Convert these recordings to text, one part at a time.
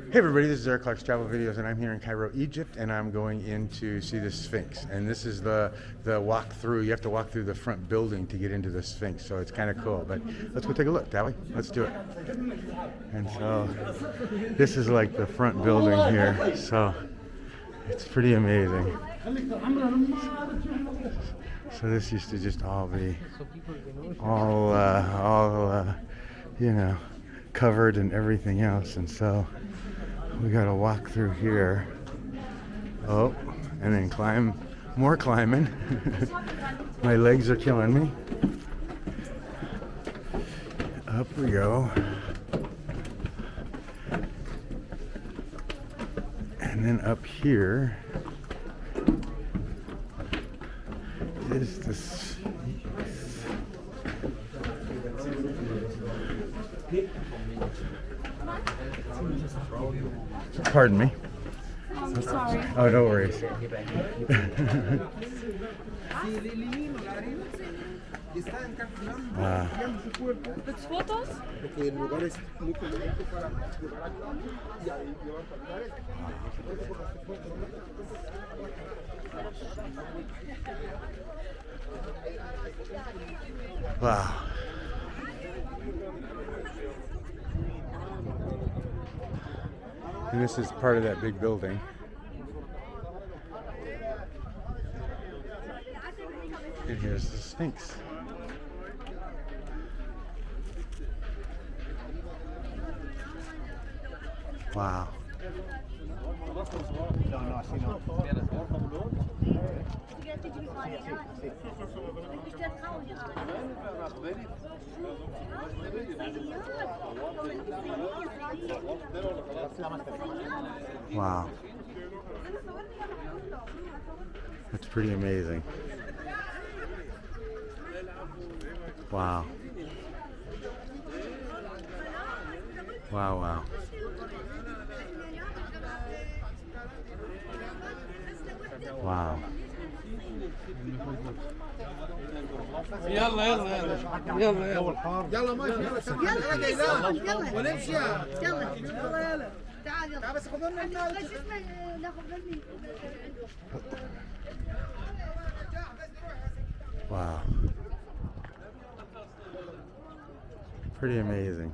Hey everybody, this is Eric Clark's Travel Videos, and I'm here in Cairo, Egypt, and I'm going in to see the Sphinx. And this is the walk through. You have to walk through the front building to get into the Sphinx, so it's kind of cool. But let's go take a look, shall we? Let's do it. And so this is like the front building here, so it's pretty amazing. So this used to just all be you know, covered and everything else, and so we gotta walk through here. Oh, and then climb, more climbing. My legs are killing me. Up we go. And then up here is this. Pardon me. I'm sorry. Oh, no worries. Willst Fotos? Wow. And this is part of that big building. And here's the Sphinx. Wow. Wow. That's pretty amazing. Wow. Wow, wow. Wow. يلا يلا يلا يلا يلا يلا ماشي يلا ونمشي يلا يلا تعال يلا بس خذ لنا ناخذ مني. Wow. Pretty amazing.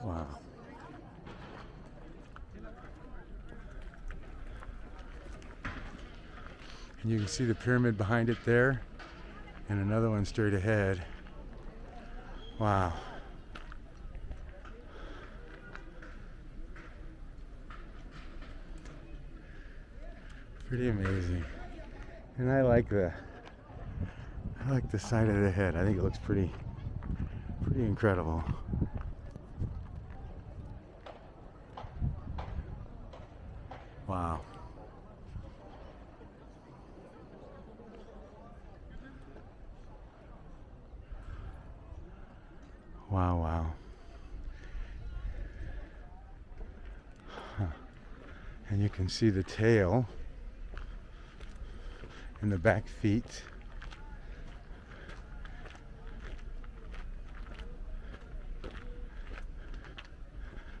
Wow. And you can see the pyramid behind it there, and another one straight ahead. Wow. Pretty amazing. And I like the side of the head. I think it looks pretty incredible. Wow. Wow, wow. Huh. And you can see the tail and the back feet.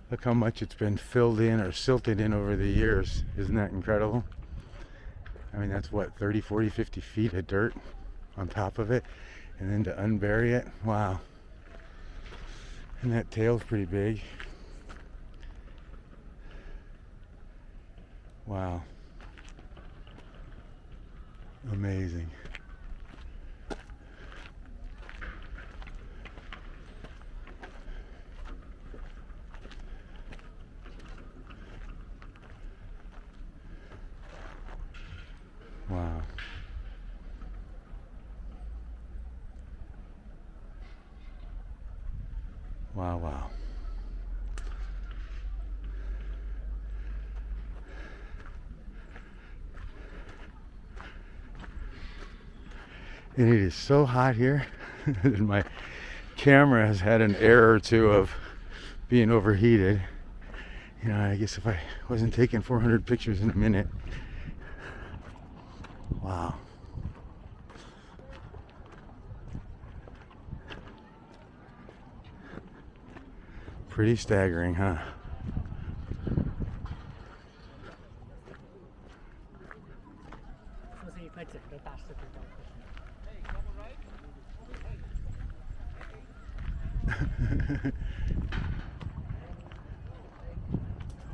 Look how much it's been filled in or silted in over the years. Isn't that incredible? I mean, that's what, 30, 40, 50 feet of dirt on top of it. And then to unbury it, wow. And that tail's pretty big. Wow. Amazing. Wow. Wow, wow. And it is so hot here that my camera has had an error or two of being overheated. You know, I guess if I wasn't taking 400 pictures in a minute. Wow. Pretty staggering, huh?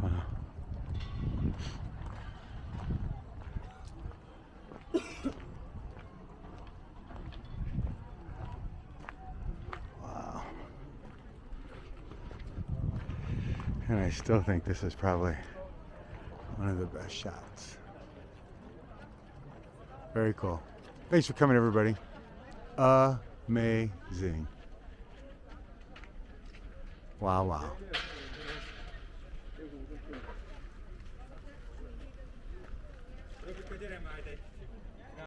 Wow. Wow. And I still think this is probably one of the best shots. Very cool. Thanks for coming, everybody. Amazing. Wow, wow.